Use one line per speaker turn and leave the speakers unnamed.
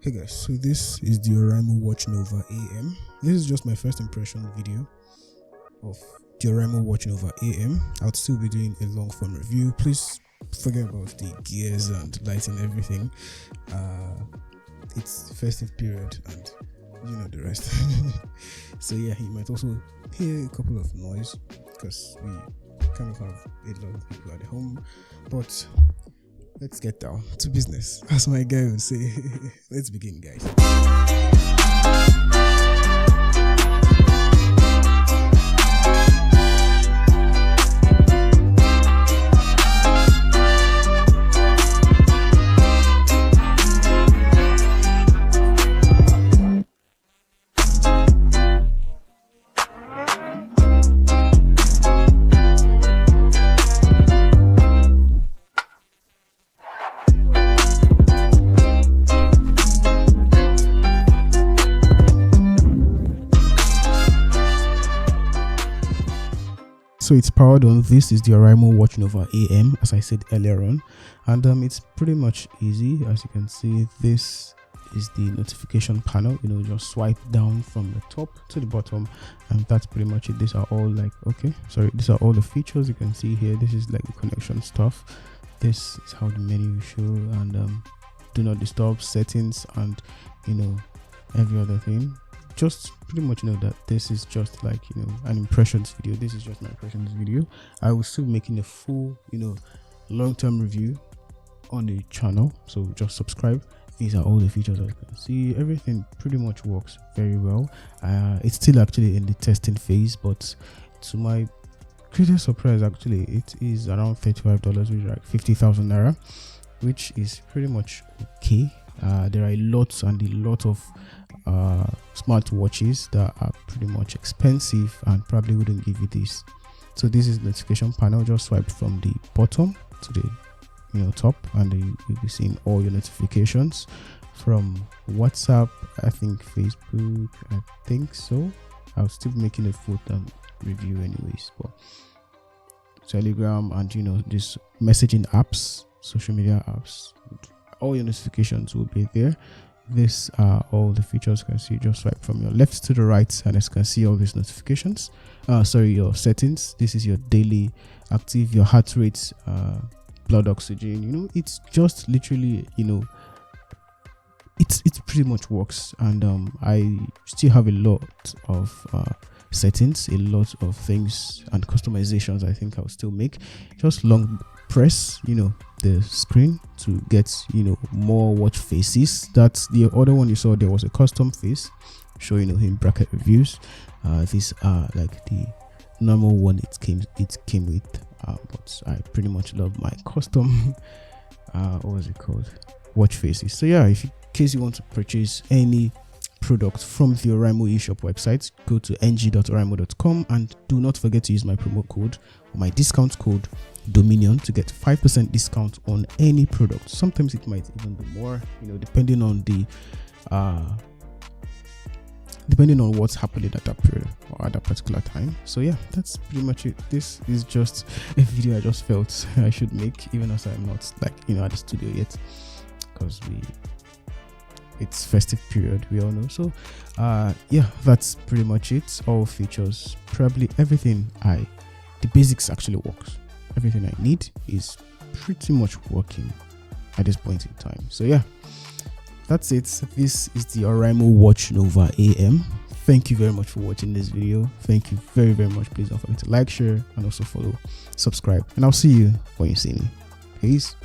Hey guys, so this is the Oraimo Watch Nova AM. This is just my first impression video of the Oraimo Watch Nova AM. I'll still be doing a long form review. Please forget about the gears and lighting, everything. It's festive period and you know the rest. So yeah, you might also hear a couple of noise because we kind of have a lot of people at home, but let's get down to business, as my guy would say. Let's begin, guys. So it's powered on. This is the Oraimo Watch Nova AM, as I said earlier on, and it's pretty much easy. As you can see, this is the notification panel. Just swipe down from the top to the bottom, and that's pretty much it. These are all these are all the features you can see here. This is like the connection stuff. This is how the menu show, and do not disturb, settings, and every other thing. Just pretty much that this is just like an impressions video. This is just my impressions video. I will still be making a full long-term review on the channel, so just subscribe. These are all the features. As you can see, everything pretty much works very well. It's still actually in the testing phase, but to my greatest surprise, actually it is around $35, which is like 50,000 naira, which is pretty much okay. There are a lot of smartwatches that are pretty much expensive and probably wouldn't give you this. So this is the notification panel. Just swipe from the bottom to the top, and you'll be seeing all your notifications from WhatsApp, I think Facebook, I think so. I'll still be making a full review anyways, but Telegram and these messaging apps, social media apps, all your notifications will be there. These are all the features you can see. Just swipe from your left to the right, and as you can see, all these notifications. Your settings. This is your daily active, your heart rate, blood oxygen. It's just literally it pretty much works. And I still have a lot of settings, a lot of things and customizations I think I'll still make. Just long press the screen to get more watch faces. That's the other one you saw. There was a custom face showing him bracket reviews. These are like the normal one it came with, but I pretty much love my custom what was it called, watch faces. So yeah, in case you want to purchase any product from the Oraimo eShop website, go to ng.oraimo.com and do not forget to use my promo code or my discount code Dominion to get 5% discount on any product. Sometimes it might even be more, depending on what's happening at that period or at that particular time. So yeah, that's pretty much it. This is just a video I just felt I should make, even as I'm not at the studio yet, because it's festive period, we all know. So yeah, that's pretty much it. All features, probably everything the basics actually works. Everything I need is pretty much working at this point in time. So yeah, that's it. This is the Oraimo Watch Nova AM. Thank you very much for watching this video. Thank you very, very much. Please don't forget to like, share, and also follow, subscribe, and I'll see you when you see me. Peace.